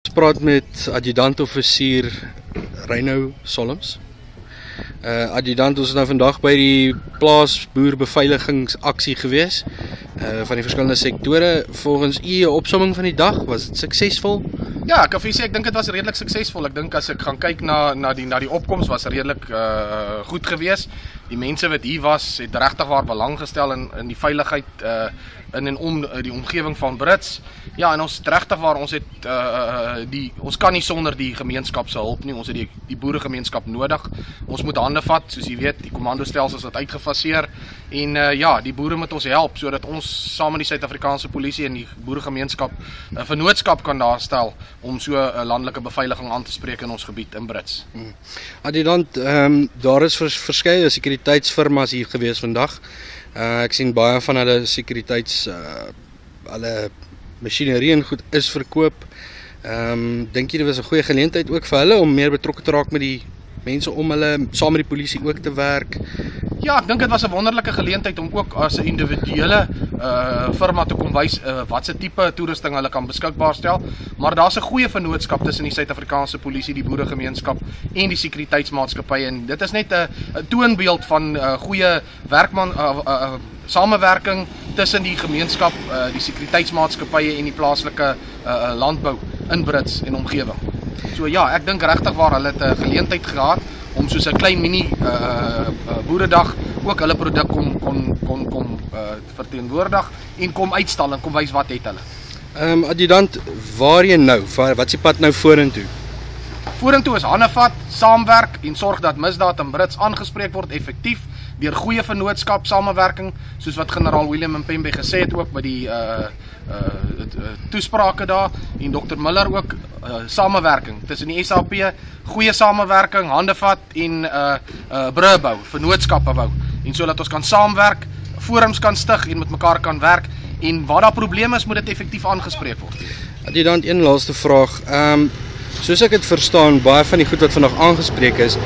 Ons praat met adjudant-offisier Reino Solms. Adjudant, ons is nou vandag by die plaasboerbeveiligingsaksie gewees van die verskillende sektore. Volgens u opsomming van die dag, was dit suksesvol? Ja, ek kan vir u sê, ek dink dit was redelik suksesvol. Ek dink as ek gaan kyk na die opkoms, was redelik goed gewees. Die mense wat hier was, het regtig waar belang gestel in die veiligheid in en om die omgewing van Brits. Ja, en ons het regtig waar, ons kan nie sonder die gemeenskap se hulp nie. Ons het die boeregemeenskap nodig. Ons moet hande vat, soos jy weet, die kommandostelsels wat uitgefaseer. En ja, die boere moet ons help, sodat ons saam met die Suid-Afrikaanse polisie en die boeregemeenskap 'n vennootskap kan daarstel om so 'n landelike beveiliging aan te spreek in ons gebied in Brits. Adjudant, daar is verskeie sekuriteitsfirmas hier gewees vandag. Ek sien baie van hulle hulle masjinerie en goed is verkoop. Dink jy dit was 'n goeie geleentheid ook vir hulle om meer betrokke te raak met die mense om hulle, saam met die polisie ook te werk? Ja, ek dink dit was 'n wonderlike geleentheid om ook as 'n individuele firma te kom wys wat se tipe toerusting hulle kan beskikbaar stel. Maar daar's 'n goeie vennootskap tussen die Suid-Afrikaanse polisie, die boeregemeenskap en die sekuriteitsmaatskappye, en dit is net 'n toonbeeld van goeie samewerking tussen die gemeenskap, die sekuriteitsmaatskappye en die plaaslike landbou in Brits en omgewing. So ja, ek dink regtig waar hulle het 'n geleentheid gehad om soos 'n klein mini boeredag ook hulle produk kom verteenwoordig en kom uitstal en kom wys wat het hulle. Adjudant, waarheen nou? Wat is die pad nou vorentoe? Vorentoe is hande vat, saamwerk en sorg dat misdaad in Brits aangespreek word effektief deur goeie vennootskap, samewerking, soos wat generaal William Mpembe gesê het ook by die toesprake daar, en Dr. Miller ook, samewerking tussen die SAP, goeie samewerking, hande vat en brûe bou, vennootskappe bou, en so dat ons kan saamwerk, forums kan stig en met mekaar kan werk, en waar daar probleme is, moet dit effektief aangespreek word. Adjudant, een laaste vraag. Soos ek het verstaan, baie van die goed wat vandag aangespreek is,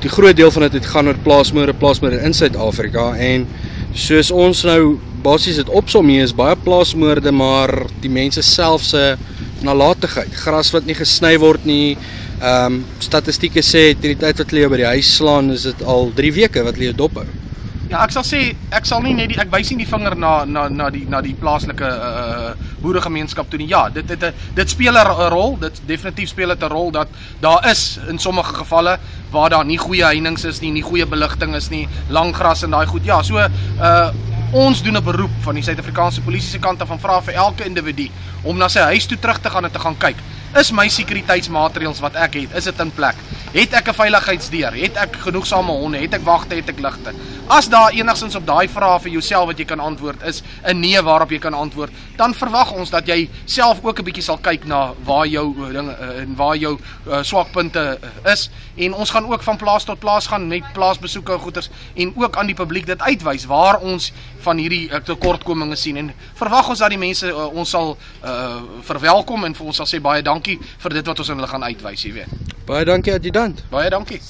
die groot deel van dit het gaan oor plaasmoorde in Suid-Afrika, en soos ons nou basies het opsom hier, is baie plaasmoorde, maar die mense self se nalatigheid, gras wat nie gesny word nie, statistieke sê, teen die tyd wat hulle by die huis slaan, is dit al 3 weke wat hulle dop hou. Ja, ek sal sê, ek wys nie die vinger na die plaaslike boeregemeenskap toe nie. Ja, dit speel 'n rol, dit definitief speel dit 'n rol dat daar is in sommige gevalle waar daar nie goeie heininge is nie goeie beligting is nie, lang gras en daai goed. Ja, so ons doen 'n beroep van die Suid-Afrikaanse polisie se kant af en vra vir elke individu om na sy huis toe terug te gaan en te gaan kyk. Is my sekuriteitsmaatreëls wat ek het, is dit in plek? Het ek 'n veiligheidsdeur? Het ek genoegsame honde? Het ek wagte? Het ek ligte? As daar enigstens op daai vrae vir jouself wat jy kan antwoord is 'n nee waarop jy kan antwoord, dan verwag ons dat jy self ook 'n bietjie sal kyk na waar jou swakpunte is, en ons gaan ook van plaas tot plaas gaan met plaasbesoeke en goeders, en ook aan die publiek dit uitwys waar ons van hierdie tekortkominge sien, en verwag ons dat die mense ons sal verwelkom en vir ons sal sê baie dankie vir dit wat ons aan hulle gaan uitwys, jy weet. Baie dankie, adjudant. Baie dankie.